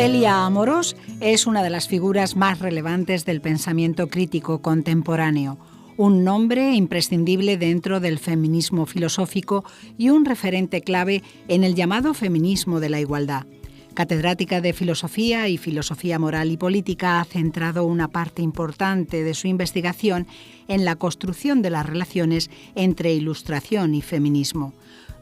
Celia Amorós es una de las figuras más relevantes del pensamiento crítico contemporáneo, un nombre imprescindible dentro del feminismo filosófico y un referente clave en el llamado feminismo de la igualdad. Catedrática de Filosofía y Filosofía Moral y Política, ha centrado una parte importante de su investigación en la construcción de las relaciones entre Ilustración y feminismo.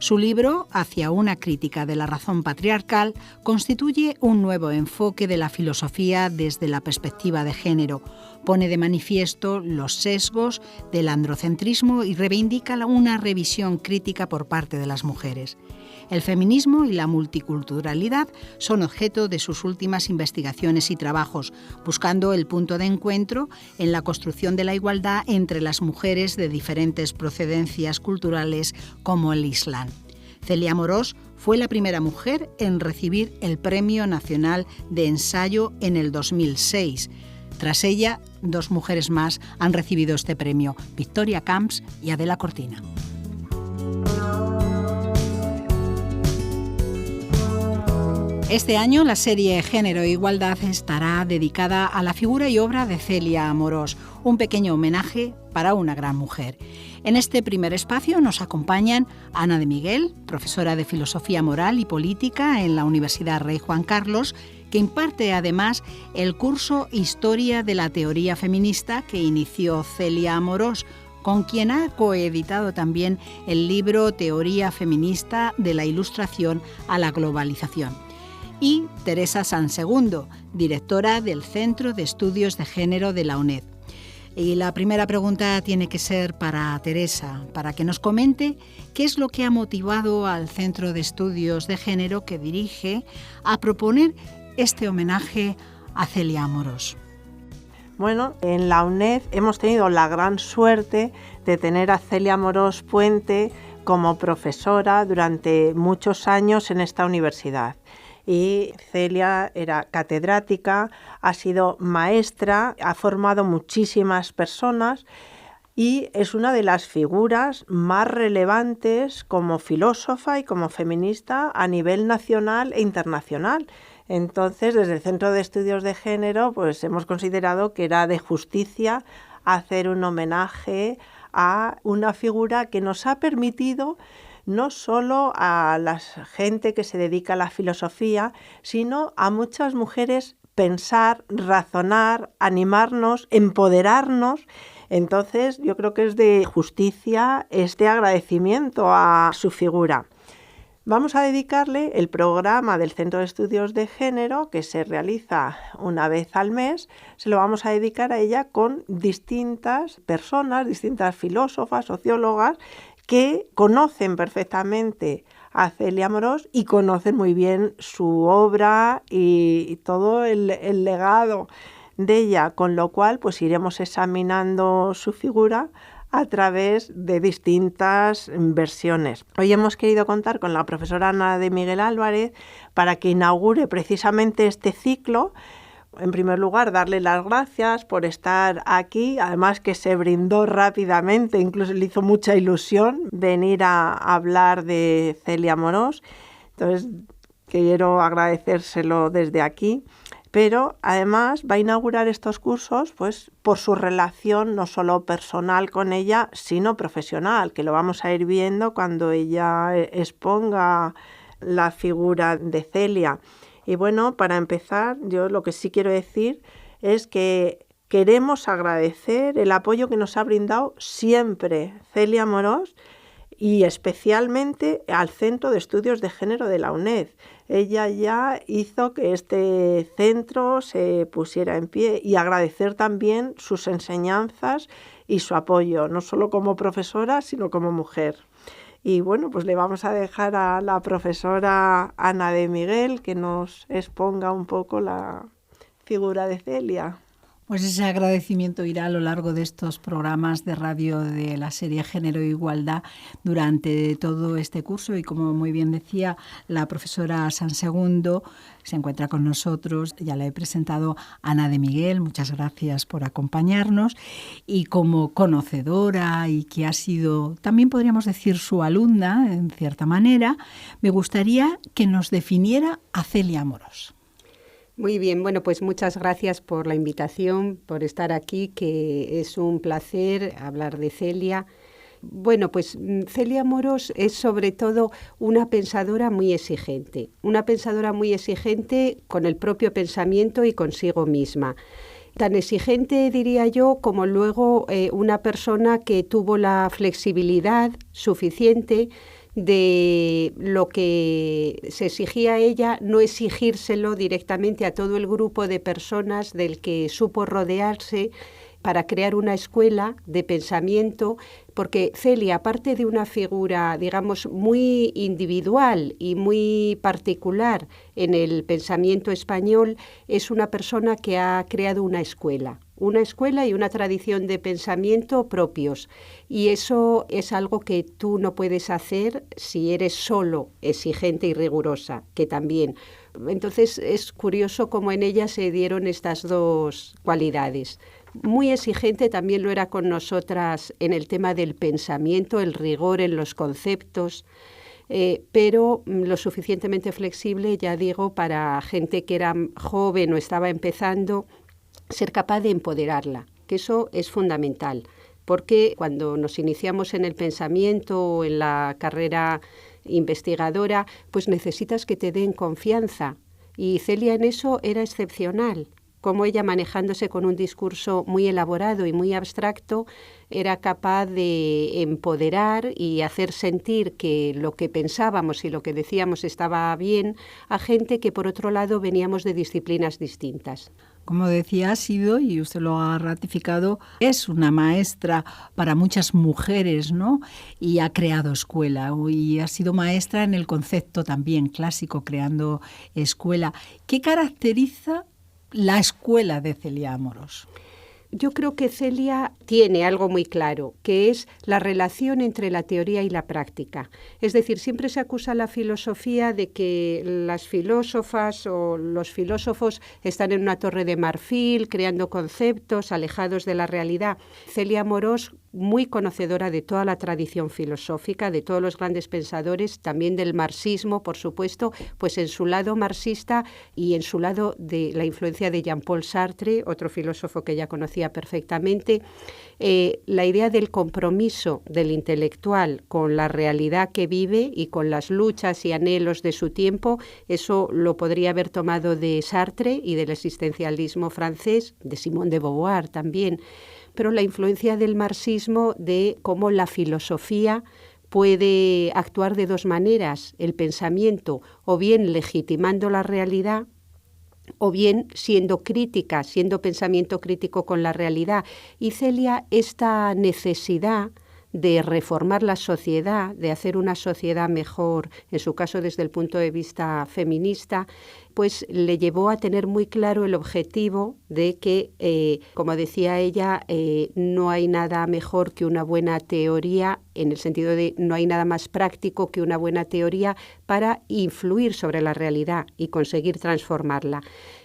Su libro, Hacia una crítica de la razón patriarcal, constituye un nuevo enfoque de la filosofía desde la perspectiva de género, pone de manifiesto los sesgos del androcentrismo y reivindica una revisión crítica por parte de las mujeres. El feminismo y la multiculturalidad son objeto de sus últimas investigaciones y trabajos, buscando el punto de encuentro en la construcción de la igualdad entre las mujeres de diferentes procedencias culturales como el Islam. Celia Amorós fue la primera mujer en recibir el Premio Nacional de Ensayo en el 2006. Tras ella, 2 mujeres más han recibido este premio, Victoria Camps y Adela Cortina. Este año la serie Género e Igualdad estará dedicada a la figura y obra de Celia Amorós, un pequeño homenaje para una gran mujer. En este primer espacio nos acompañan Ana de Miguel, profesora de Filosofía Moral y Política en la Universidad Rey Juan Carlos, que imparte además el curso Historia de la Teoría Feminista que inició Celia Amorós, con quien ha coeditado también el libro Teoría Feminista de la Ilustración a la Globalización. Y Teresa Sansegundo, directora del Centro de Estudios de Género de la UNED. Y la primera pregunta tiene que ser para Teresa, para que nos comente qué es lo que ha motivado al Centro de Estudios de Género que dirige a proponer este homenaje a Celia Amorós. Bueno, en la UNED hemos tenido la gran suerte de tener a Celia Amorós Puente como profesora durante muchos años en esta universidad. Y Celia era catedrática, ha sido maestra, ha formado muchísimas personas y es una de las figuras más relevantes como filósofa y como feminista a nivel nacional e internacional. Entonces, desde el Centro de Estudios de Género, pues hemos considerado que era de justicia hacer un homenaje a una figura que nos ha permitido no solo a la gente que se dedica a la filosofía, sino a muchas mujeres pensar, razonar, animarnos, empoderarnos. Entonces, yo creo que es de justicia este agradecimiento a su figura. Vamos a dedicarle el programa del Centro de Estudios de Género, que se realiza una vez al mes, se lo vamos a dedicar a ella con distintas personas, distintas filósofas, sociólogas, que conocen perfectamente a Celia Amorós y conocen muy bien su obra y todo el legado de ella, con lo cual pues iremos examinando su figura a través de distintas versiones. Hoy hemos querido contar con la profesora Ana de Miguel Álvarez para que inaugure precisamente este ciclo. En primer lugar, darle las gracias por estar aquí, además que se brindó rápidamente, incluso le hizo mucha ilusión venir a hablar de Celia Amorós. Entonces, quiero agradecérselo desde aquí. Pero además va a inaugurar estos cursos pues, por su relación no solo personal con ella, sino profesional, que lo vamos a ir viendo cuando ella exponga la figura de Celia. Y bueno, para empezar, yo lo que sí quiero decir es que queremos agradecer el apoyo que nos ha brindado siempre Celia Amorós y especialmente al Centro de Estudios de Género de la UNED. Ella ya hizo que este centro se pusiera en pie y agradecer también sus enseñanzas y su apoyo, no solo como profesora, sino como mujer. Y bueno, pues le vamos a dejar a la profesora Ana de Miguel que nos exponga un poco la figura de Celia. Pues ese agradecimiento irá a lo largo de estos programas de radio de la serie Género e Igualdad durante todo este curso y como muy bien decía la profesora Sansegundo se encuentra con nosotros, ya la he presentado, Ana de Miguel, muchas gracias por acompañarnos y como conocedora y que ha sido también podríamos decir su alumna en cierta manera, me gustaría que nos definiera a Celia Amorós. Muy bien, bueno, pues muchas gracias por la invitación, por estar aquí, que es un placer hablar de Celia. Bueno, pues Celia Amorós es sobre todo una pensadora muy exigente con el propio pensamiento y consigo misma. Tan exigente, diría yo, como luego una persona que tuvo la flexibilidad suficiente de lo que se exigía a ella, no exigírselo directamente a todo el grupo de personas del que supo rodearse para crear una escuela de pensamiento, porque Celia, aparte de una figura, digamos, muy individual y muy particular en el pensamiento español, es una persona que ha creado una escuela y una tradición de pensamiento propios. Y eso es algo que tú no puedes hacer si eres solo exigente y rigurosa, que también. Entonces es curioso cómo en ella se dieron estas dos cualidades. Muy exigente también lo era con nosotras en el tema del pensamiento, el rigor en los conceptos, pero lo suficientemente flexible, ya digo, para gente que era joven o estaba empezando, ser capaz de empoderarla, que eso es fundamental, porque cuando nos iniciamos en el pensamiento o en la carrera investigadora, pues necesitas que te den confianza. Y Celia en eso era excepcional. Como ella, manejándose con un discurso muy elaborado y muy abstracto, era capaz de empoderar y hacer sentir que lo que pensábamos y lo que decíamos estaba bien a gente que, por otro lado, veníamos de disciplinas distintas. Como decía, ha sido, y usted lo ha ratificado, es una maestra para muchas mujeres, ¿no? Y ha creado escuela, y ha sido maestra en el concepto también clásico, creando escuela. ¿Qué caracteriza la escuela de Celia Amorós? Yo creo que Celia tiene algo muy claro, que es la relación entre la teoría y la práctica. Es decir, siempre se acusa a la filosofía de que las filósofas o los filósofos están en una torre de marfil, creando conceptos alejados de la realidad. Celia Amorós, muy conocedora de toda la tradición filosófica, de todos los grandes pensadores, también del marxismo, por supuesto, pues en su lado marxista y en su lado de la influencia de Jean-Paul Sartre, otro filósofo que ella conocía perfectamente, la idea del compromiso del intelectual con la realidad que vive y con las luchas y anhelos de su tiempo, eso lo podría haber tomado de Sartre y del existencialismo francés, de Simone de Beauvoir también, pero la influencia del marxismo, de cómo la filosofía puede actuar de dos maneras, el pensamiento o bien legitimando la realidad o bien siendo crítica, siendo pensamiento crítico con la realidad. Y Celia, esta necesidad de reformar la sociedad, de hacer una sociedad mejor, en su caso desde el punto de vista feminista, pues le llevó a tener muy claro el objetivo de que, como decía ella, no hay nada mejor que una buena teoría, en el sentido de no hay nada más práctico que una buena teoría para influir sobre la realidad y conseguir transformarla.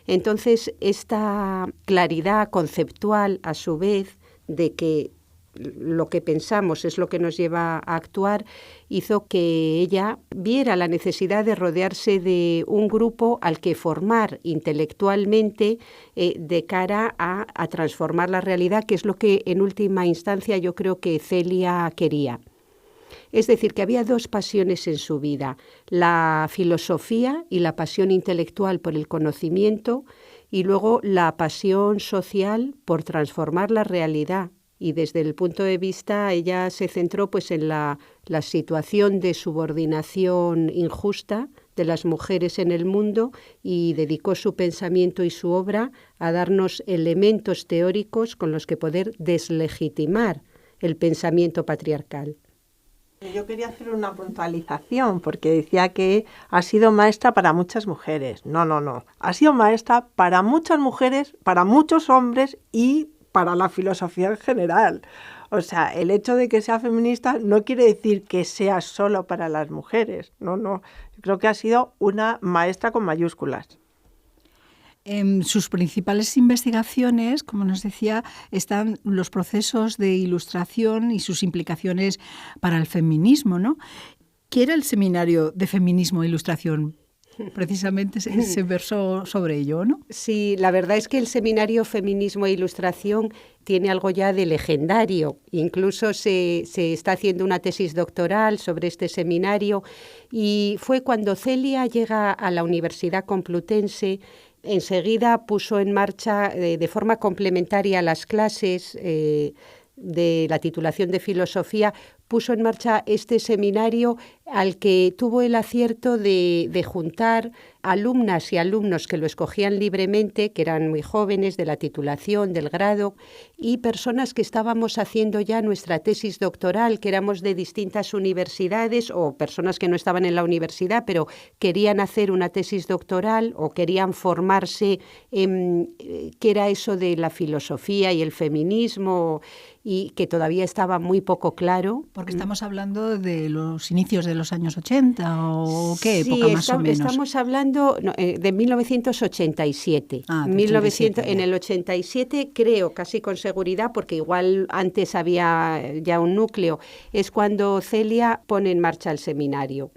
Entonces, esta claridad conceptual, a su vez, de que lo que pensamos es lo que nos lleva a actuar, hizo que ella viera la necesidad de rodearse de un grupo al que formar intelectualmente de cara a transformar la realidad, que es lo que en última instancia yo creo que Celia quería. Es decir, que había dos pasiones en su vida, la filosofía y la pasión intelectual por el conocimiento, y luego la pasión social por transformar la realidad. Y desde el punto de vista, ella se centró pues en la situación de subordinación injusta de las mujeres en el mundo y dedicó su pensamiento y su obra a darnos elementos teóricos con los que poder deslegitimar el pensamiento patriarcal. Yo quería hacer una puntualización porque decía que ha sido maestra para muchas mujeres. No. Ha sido maestra para muchas mujeres, para muchos hombres y para la filosofía en general. O sea, el hecho de que sea feminista no quiere decir que sea solo para las mujeres. No. Yo creo que ha sido una maestra con mayúsculas. En sus principales investigaciones, como nos decía, están los procesos de ilustración y sus implicaciones para el feminismo, ¿no? ¿Qué era el Seminario de Feminismo e Ilustración? precisamente se versó sobre ello, ¿no? Sí, la verdad es que el seminario Feminismo e Ilustración tiene algo ya de legendario. Incluso se está haciendo una tesis doctoral sobre este seminario y fue cuando Celia llega a la Universidad Complutense. Enseguida puso en marcha de forma complementaria a las clases de la titulación de filosofía, puso en marcha este seminario al que tuvo el acierto de juntar alumnas y alumnos que lo escogían libremente, que eran muy jóvenes, de la titulación, del grado, y personas que estábamos haciendo ya nuestra tesis doctoral, que éramos de distintas universidades o personas que no estaban en la universidad, pero querían hacer una tesis doctoral o querían formarse en qué era eso de la filosofía y el feminismo, y que todavía estaba muy poco claro. Porque estamos hablando de los inicios de los años 80 o qué sí, época más o menos. Estamos hablando de 1987. 87 en el 87 creo, casi con seguridad, porque igual antes había ya un núcleo, es cuando Celia pone en marcha el seminario.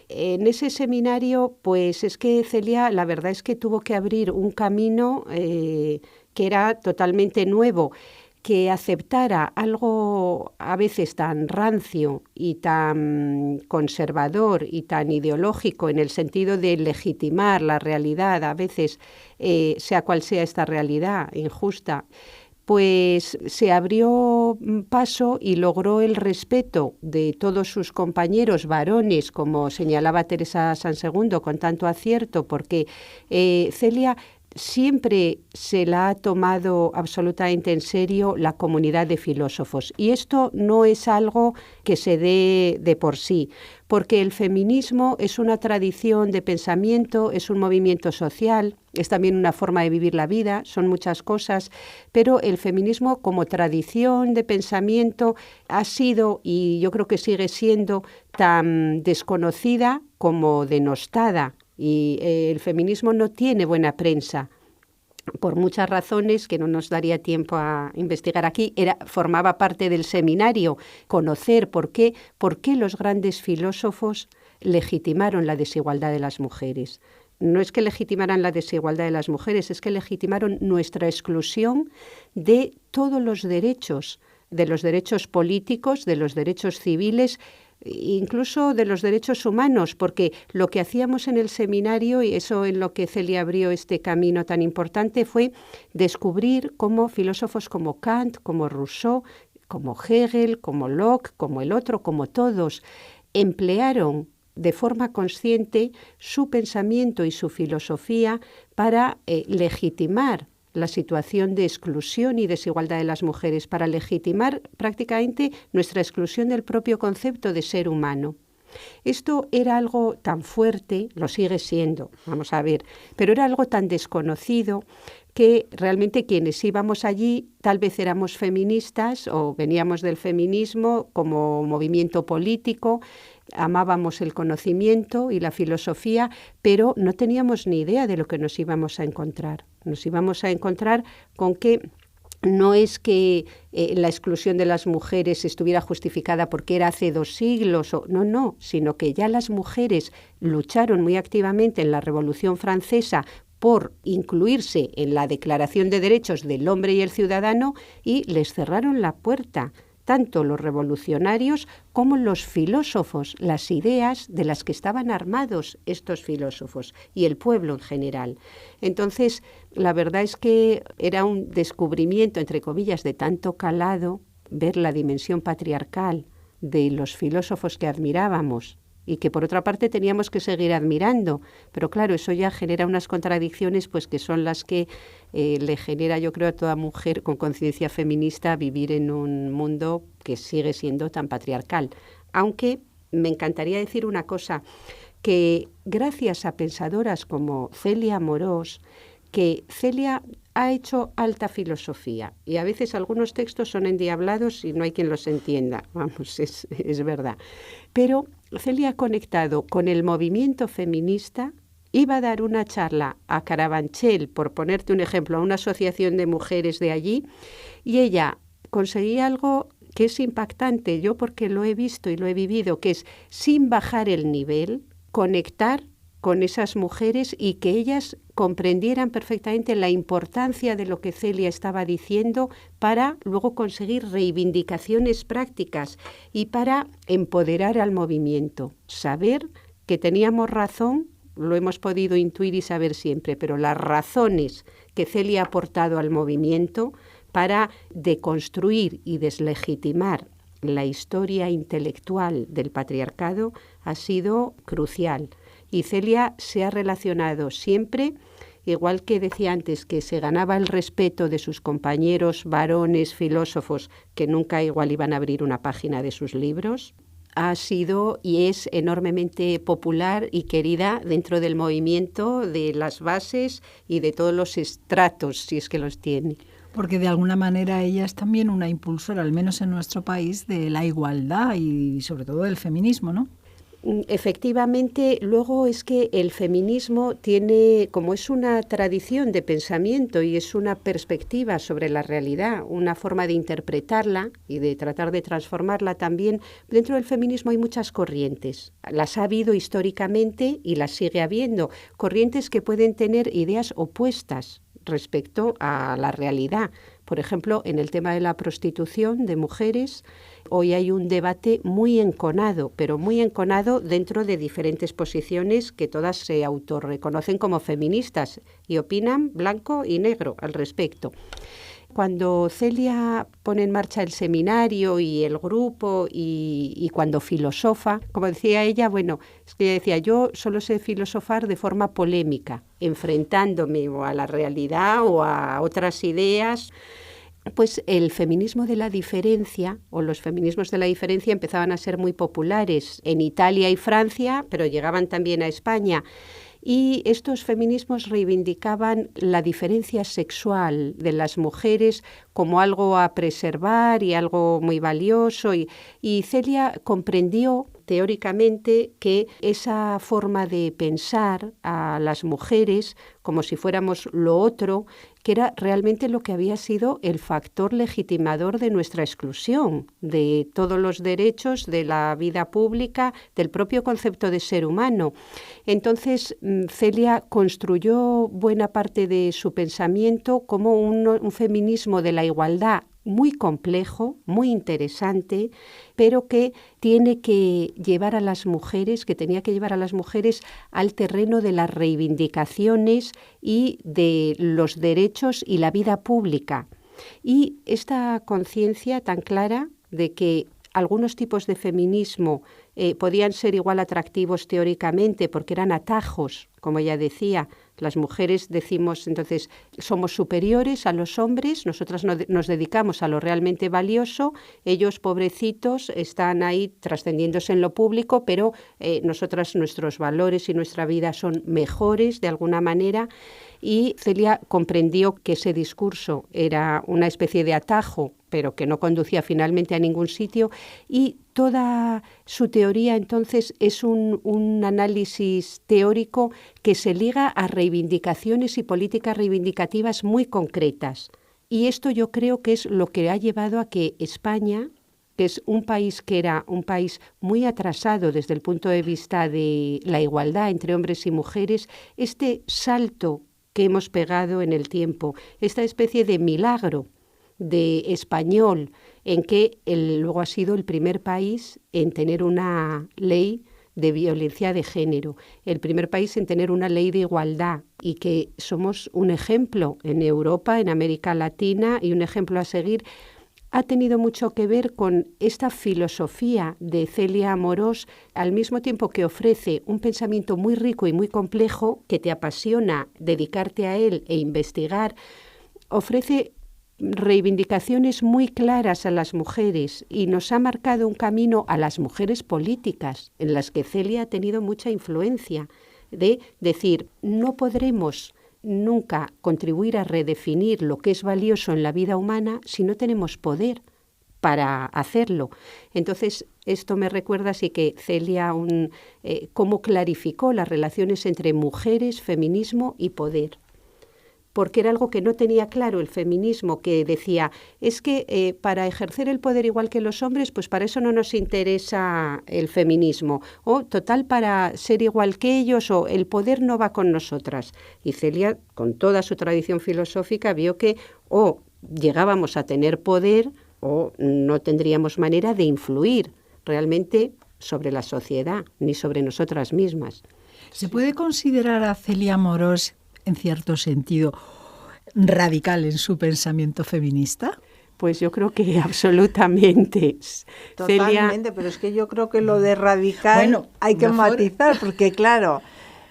En ese seminario, pues es que Celia, la verdad es que tuvo que abrir un camino que era totalmente nuevo, que aceptara algo a veces tan rancio y tan conservador y tan ideológico en el sentido de legitimar la realidad, a veces sea cual sea esta realidad injusta, pues se abrió paso y logró el respeto de todos sus compañeros varones, como señalaba Teresa Sansegundo con tanto acierto, porque Celia siempre se la ha tomado absolutamente en serio la comunidad de filósofos. Y esto no es algo que se dé de por sí, porque el feminismo es una tradición de pensamiento, es un movimiento social, es también una forma de vivir la vida, son muchas cosas, pero el feminismo como tradición de pensamiento ha sido, y yo creo que sigue siendo, tan desconocida como denostada. Y el feminismo no tiene buena prensa, por muchas razones que no nos daría tiempo a investigar aquí. Formaba parte del seminario conocer por qué los grandes filósofos legitimaron la desigualdad de las mujeres. No es que legitimaran la desigualdad de las mujeres, es que legitimaron nuestra exclusión de todos los derechos, de los derechos políticos, de los derechos civiles, incluso de los derechos humanos, porque lo que hacíamos en el seminario, y eso en lo que Celia abrió este camino tan importante, fue descubrir cómo filósofos como Kant, como Rousseau, como Hegel, como Locke, como el otro, como todos, emplearon de forma consciente su pensamiento y su filosofía para legitimar la situación de exclusión y desigualdad de las mujeres, para legitimar prácticamente nuestra exclusión del propio concepto de ser humano. Esto era algo tan fuerte, lo sigue siendo, vamos a ver, pero era algo tan desconocido que realmente quienes íbamos allí tal vez éramos feministas o veníamos del feminismo como movimiento político, amábamos el conocimiento y la filosofía, pero no teníamos ni idea de lo que nos íbamos a encontrar. Nos íbamos a encontrar con que no es que la exclusión de las mujeres estuviera justificada porque era hace 2 siglos, no, sino que ya las mujeres lucharon muy activamente en la Revolución Francesa por incluirse en la Declaración de Derechos del Hombre y el Ciudadano y les cerraron la puerta, tanto los revolucionarios como los filósofos, las ideas de las que estaban armados estos filósofos y el pueblo en general. Entonces, la verdad es que era un descubrimiento, entre comillas, de tanto calado, ver la dimensión patriarcal de los filósofos que admirábamos y que por otra parte teníamos que seguir admirando. Pero claro, eso ya genera unas contradicciones pues que son las que le genera, yo creo, a toda mujer con conciencia feminista vivir en un mundo que sigue siendo tan patriarcal. Aunque me encantaría decir una cosa, que gracias a pensadoras como Celia Amorós, que Celia ha hecho alta filosofía y a veces algunos textos son endiablados y no hay quien los entienda, vamos, es verdad. Pero Celia ha conectado con el movimiento feminista, iba a dar una charla a Carabanchel, por ponerte un ejemplo, a una asociación de mujeres de allí, y ella conseguía algo que es impactante, yo porque lo he visto y lo he vivido, que es sin bajar el nivel, conectar con esas mujeres y que ellas comprendieran perfectamente la importancia de lo que Celia estaba diciendo para luego conseguir reivindicaciones prácticas y para empoderar al movimiento. Saber que teníamos razón, lo hemos podido intuir y saber siempre, pero las razones que Celia ha aportado al movimiento para deconstruir y deslegitimar la historia intelectual del patriarcado ha sido crucial. Y Celia se ha relacionado siempre, igual que decía antes, que se ganaba el respeto de sus compañeros varones filósofos, que nunca igual iban a abrir una página de sus libros, ha sido y es enormemente popular y querida dentro del movimiento, de las bases y de todos los estratos, si es que los tiene. Porque de alguna manera ella es también una impulsora, al menos en nuestro país, de la igualdad y sobre todo del feminismo, ¿no? Efectivamente, luego es que el feminismo tiene, como es una tradición de pensamiento y es una perspectiva sobre la realidad, una forma de interpretarla y de tratar de transformarla también, dentro del feminismo hay muchas corrientes. Las ha habido históricamente y las sigue habiendo. Corrientes que pueden tener ideas opuestas respecto a la realidad. Por ejemplo, en el tema de la prostitución de mujeres, hoy hay un debate muy enconado, pero muy enconado dentro de diferentes posiciones que todas se autorreconocen como feministas y opinan blanco y negro al respecto. Cuando Celia pone en marcha el seminario y el grupo y cuando filosofa, como decía ella, bueno, es que ella decía, yo solo sé filosofar de forma polémica, enfrentándome o a la realidad o a otras ideas. Pues el feminismo de la diferencia o los feminismos de la diferencia empezaban a ser muy populares en Italia y Francia, pero llegaban también a España. Y estos feminismos reivindicaban la diferencia sexual de las mujeres como algo a preservar y algo muy valioso. Y Celia comprendió teóricamente que esa forma de pensar a las mujeres como si fuéramos lo otro, que era realmente lo que había sido el factor legitimador de nuestra exclusión, de todos los derechos, de la vida pública, del propio concepto de ser humano. Entonces, Celia construyó buena parte de su pensamiento como un feminismo de la igualdad muy complejo, muy interesante, pero que tiene que llevar a las mujeres, que tenía que llevar a las mujeres al terreno de las reivindicaciones y de los derechos y la vida pública. Y esta conciencia tan clara de que algunos tipos de feminismo podían ser igual atractivos teóricamente porque eran atajos, como ella decía. Las mujeres decimos, entonces, somos superiores a los hombres, nosotras nos dedicamos a lo realmente valioso, ellos, pobrecitos, están ahí trascendiéndose en lo público, pero nosotras, nuestros valores y nuestra vida son mejores de alguna manera. Y Celia comprendió que ese discurso era una especie de atajo, pero que no conducía finalmente a ningún sitio, y toda su teoría entonces es un análisis teórico que se liga a reivindicaciones y políticas reivindicativas muy concretas. Y esto yo creo que es lo que ha llevado a que España, que es un país que era un país muy atrasado desde el punto de vista de la igualdad entre hombres y mujeres, este salto que hemos pegado en el tiempo, esta especie de milagro de español, en que luego ha sido el primer país en tener una ley de violencia de género, el primer país en tener una ley de igualdad y que somos un ejemplo en Europa, en América Latina y un ejemplo a seguir, ha tenido mucho que ver con esta filosofía de Celia Amorós, al mismo tiempo que ofrece un pensamiento muy rico y muy complejo que te apasiona dedicarte a él e investigar, ofrece reivindicaciones muy claras a las mujeres y nos ha marcado un camino a las mujeres políticas en las que Celia ha tenido mucha influencia, de decir, no podremos nunca contribuir a redefinir lo que es valioso en la vida humana si no tenemos poder para hacerlo. Entonces, esto me recuerda así que Celia, cómo clarificó las relaciones entre mujeres, feminismo y poder. porque era algo que no tenía claro el feminismo, que decía, es que para ejercer el poder igual que los hombres, pues para eso no nos interesa el feminismo, o total para ser igual que ellos, o el poder no va con nosotras. Y Celia, con toda su tradición filosófica, vio que o llegábamos a tener poder o no tendríamos manera de influir realmente sobre la sociedad ni sobre nosotras mismas. ¿Se puede considerar a Celia Amorós, en cierto sentido, radical en su pensamiento feminista? Pues yo creo que absolutamente. Totalmente, Celia... pero es que yo creo que lo de radical hay que matizar, porque claro,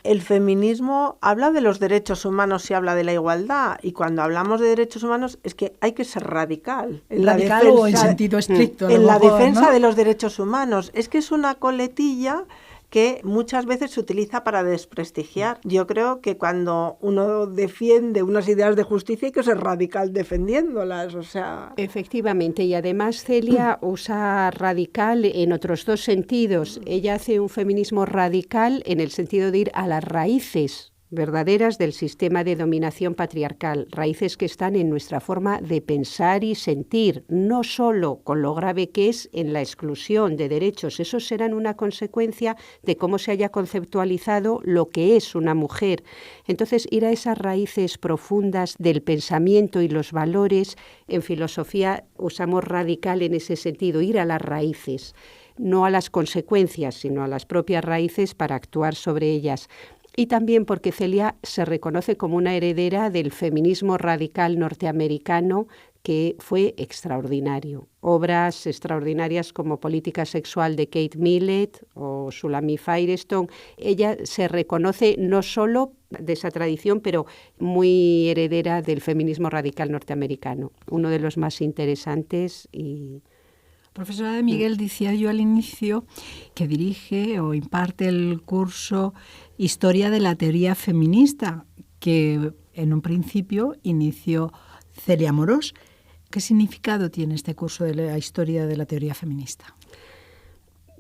el feminismo habla de los derechos humanos y habla de la igualdad, y cuando hablamos de derechos humanos es que hay que ser radical. Radical o en sentido estricto. En la defensa de los derechos humanos. Es que es una coletilla que muchas veces se utiliza para desprestigiar. Yo creo que cuando uno defiende unas ideas de justicia hay que ser radical defendiéndolas, o sea... Efectivamente, y además Celia usa radical en otros dos sentidos. Ella hace un feminismo radical en el sentido de ir a las raíces verdaderas del sistema de dominación patriarcal, raíces que están en nuestra forma de pensar y sentir, no solo con lo grave que es en la exclusión de derechos. Esos serán una consecuencia de cómo se haya conceptualizado lo que es una mujer. Entonces, ir a esas raíces profundas del pensamiento y los valores, en filosofía usamos radical en ese sentido, ir a las raíces, no a las consecuencias, sino a las propias raíces para actuar sobre ellas. Y también porque Celia se reconoce como una heredera del feminismo radical norteamericano que fue extraordinario. Obras extraordinarias como Política sexual de Kate Millett o Shulamit Firestone. Ella se reconoce no solo de esa tradición, pero muy heredera del feminismo radical norteamericano. Uno de los más interesantes y... Profesora de Miguel, decía yo al inicio que dirige o imparte el curso Historia de la Teoría Feminista, que en un principio inició Celia Amorós. ¿Qué significado tiene este curso de la Historia de la Teoría Feminista?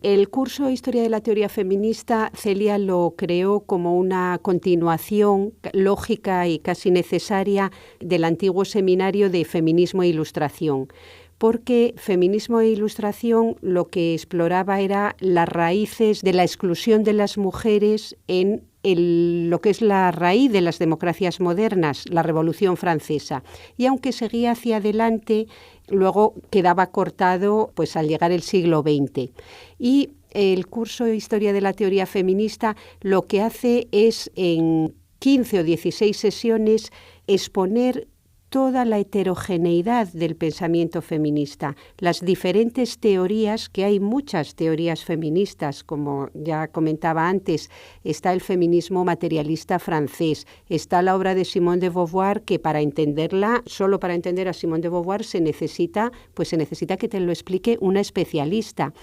El curso Historia de la Teoría Feminista, Celia lo creó como una continuación lógica y casi necesaria del antiguo seminario de Feminismo e Ilustración, porque Feminismo e Ilustración lo que exploraba era las raíces de la exclusión de las mujeres en lo que es la raíz de las democracias modernas, la Revolución Francesa. Y aunque seguía hacia adelante, luego quedaba cortado pues, al llegar el siglo XX. Y el curso de Historia de la Teoría Feminista lo que hace es, en 15 o 16 sesiones, exponer toda la heterogeneidad del pensamiento feminista, las diferentes teorías, que hay muchas teorías feministas, como ya comentaba antes, está el feminismo materialista francés, está la obra de Simone de Beauvoir, que para entenderla, solo para entender a Simone de Beauvoir se necesita que te lo explique una especialista.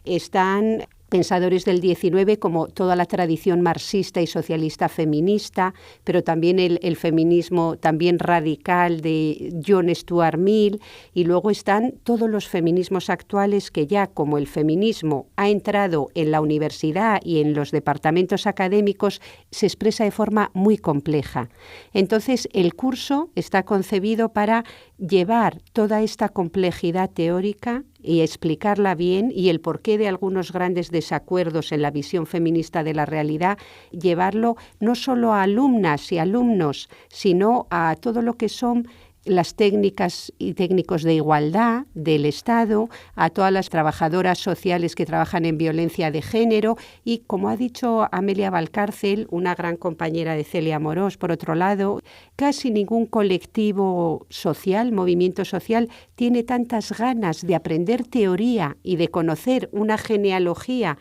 Están pensadores del XIX como toda la tradición marxista y socialista feminista, pero también el feminismo también radical de John Stuart Mill, y luego están todos los feminismos actuales que ya, como el feminismo ha entrado en la universidad y en los departamentos académicos, se expresa de forma muy compleja. Entonces, el curso está concebido para llevar toda esta complejidad teórica y explicarla bien, y el porqué de algunos grandes desacuerdos en la visión feminista de la realidad, llevarlo no solo a alumnas y alumnos, sino a todo lo que son las técnicas y técnicos de igualdad del Estado, a todas las trabajadoras sociales que trabajan en violencia de género y, como ha dicho Amelia Valcárcel, una gran compañera de Celia Amorós, por otro lado, casi ningún colectivo social, movimiento social, tiene tantas ganas de aprender teoría y de conocer una genealogía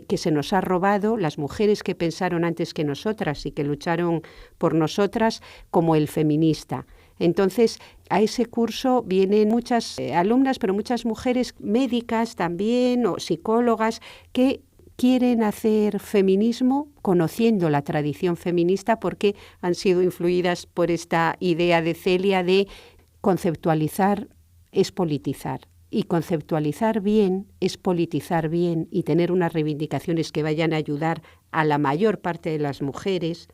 que se nos ha robado, las mujeres que pensaron antes que nosotras y que lucharon por nosotras, como el feminista. Entonces, a ese curso vienen muchas alumnas, pero muchas mujeres médicas también, o psicólogas, que quieren hacer feminismo conociendo la tradición feminista porque han sido influidas por esta idea de Celia de conceptualizar es politizar. Y conceptualizar bien es politizar bien y tener unas reivindicaciones que vayan a ayudar a la mayor parte de las mujeres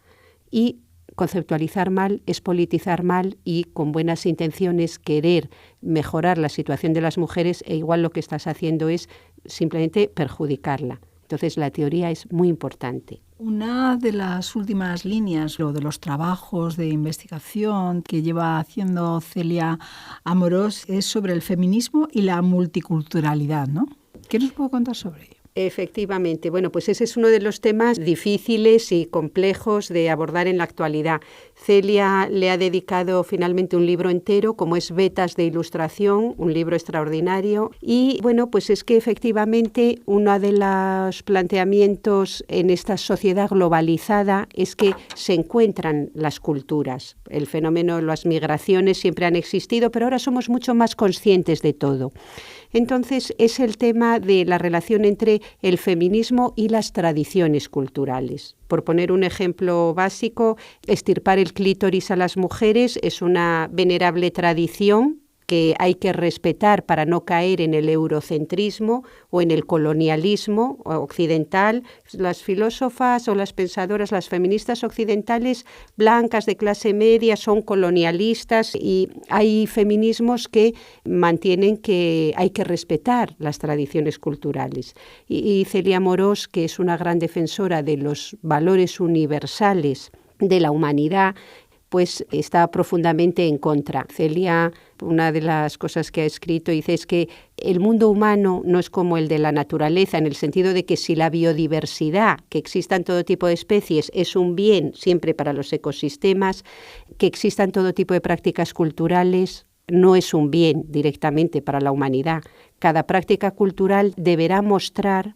y conceptualizar mal es politizar mal y con buenas intenciones querer mejorar la situación de las mujeres, e igual lo que estás haciendo es simplemente perjudicarla. Entonces la teoría es muy importante. Una de las últimas líneas, lo de los trabajos de investigación que lleva haciendo Celia Amorós, es sobre el feminismo y la multiculturalidad, ¿no? ¿Qué nos puede contar sobre ello? Efectivamente. Bueno, pues ese es uno de los temas difíciles y complejos de abordar en la actualidad. Celia le ha dedicado finalmente un libro entero, como es Vetas de Ilustración, un libro extraordinario. Y bueno, pues es que efectivamente uno de los planteamientos en esta sociedad globalizada es que se encuentran las culturas. El fenómeno de las migraciones siempre han existido, pero ahora somos mucho más conscientes de todo. Entonces es el tema de la relación entre el feminismo y las tradiciones culturales. Por poner un ejemplo básico, extirpar el clítoris a las mujeres es una venerable tradición que hay que respetar para no caer en el eurocentrismo o en el colonialismo occidental. Las filósofas o las pensadoras, las feministas occidentales blancas de clase media son colonialistas, y hay feminismos que mantienen que hay que respetar las tradiciones culturales. Y Celia Amorós, que es una gran defensora de los valores universales de la humanidad, pues está profundamente en contra. Celia, una de las cosas que ha escrito, dice es que el mundo humano no es como el de la naturaleza, en el sentido de que si la biodiversidad, que existan todo tipo de especies, es un bien siempre para los ecosistemas, que existan todo tipo de prácticas culturales no es un bien directamente para la humanidad. Cada práctica cultural deberá mostrar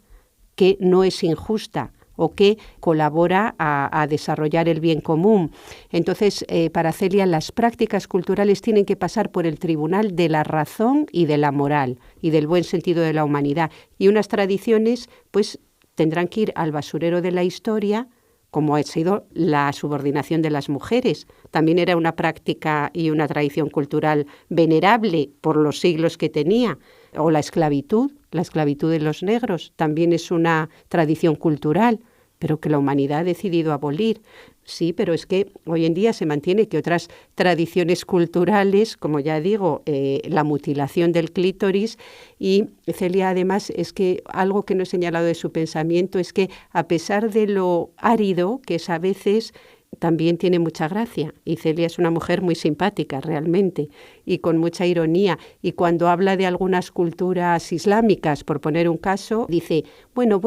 que no es injusta o que colabora a desarrollar el bien común. Entonces, para Celia, las prácticas culturales tienen que pasar por el tribunal de la razón y de la moral y del buen sentido de la humanidad. Y unas tradiciones, pues, tendrán que ir al basurero de la historia, como ha sido la subordinación de las mujeres. También era una práctica y una tradición cultural venerable por los siglos que tenía. O la esclavitud de los negros, también es una tradición cultural, pero que la humanidad ha decidido abolir. Sí, pero es que hoy en día se mantiene que otras tradiciones culturales, como ya digo, la mutilación del clítoris, y Celia además es que algo que no he señalado de su pensamiento es que a pesar de lo árido que es a veces, también tiene mucha gracia, y Celia es una mujer muy simpática realmente y con mucha ironía, y cuando habla de algunas culturas islámicas, por poner un caso, dice, bueno,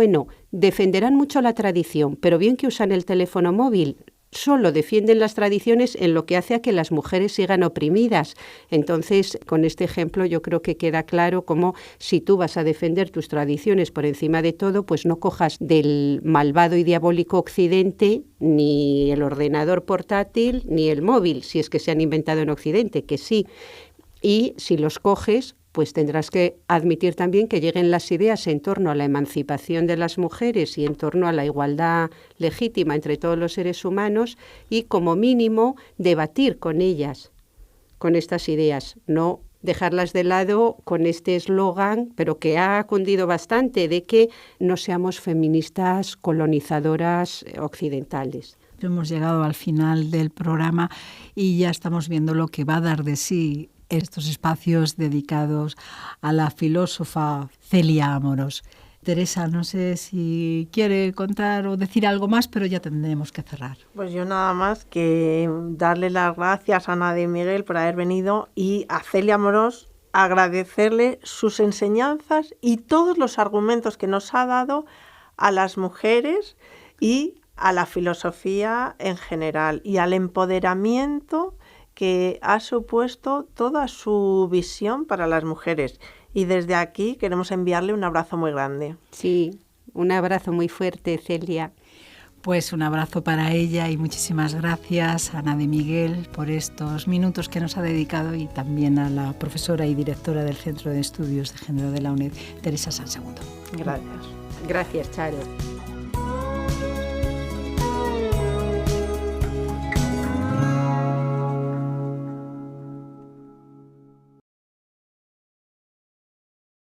defenderán mucho la tradición, pero bien que usan el teléfono móvil, solo defienden las tradiciones en lo que hace a que las mujeres sigan oprimidas. Entonces, con este ejemplo yo creo que queda claro cómo si tú vas a defender tus tradiciones por encima de todo, pues no cojas del malvado y diabólico Occidente ni el ordenador portátil ni el móvil, si es que se han inventado en Occidente, que sí. Y si los coges, pues tendrás que admitir también que lleguen las ideas en torno a la emancipación de las mujeres y en torno a la igualdad legítima entre todos los seres humanos, y como mínimo debatir con ellas, con estas ideas, no dejarlas de lado con este eslogan, pero que ha cundido bastante, de que no seamos feministas colonizadoras occidentales. Hemos llegado al final del programa y ya estamos viendo lo que va a dar de sí estos espacios dedicados a la filósofa Celia Amorós. Teresa, no sé si quiere contar o decir algo más, pero ya tendremos que cerrar. Pues yo nada más que darle las gracias a Ana de Miguel por haber venido, y a Celia Amorós agradecerle sus enseñanzas y todos los argumentos que nos ha dado a las mujeres y a la filosofía en general, y al empoderamiento que ha supuesto toda su visión para las mujeres. Y desde aquí queremos enviarle un abrazo muy grande. Sí, un abrazo muy fuerte, Celia. Pues un abrazo para ella y muchísimas gracias a Ana de Miguel por estos minutos que nos ha dedicado, y también a la profesora y directora del Centro de Estudios de Género de la UNED, Teresa Sansegundo. Gracias. Gracias, Charo.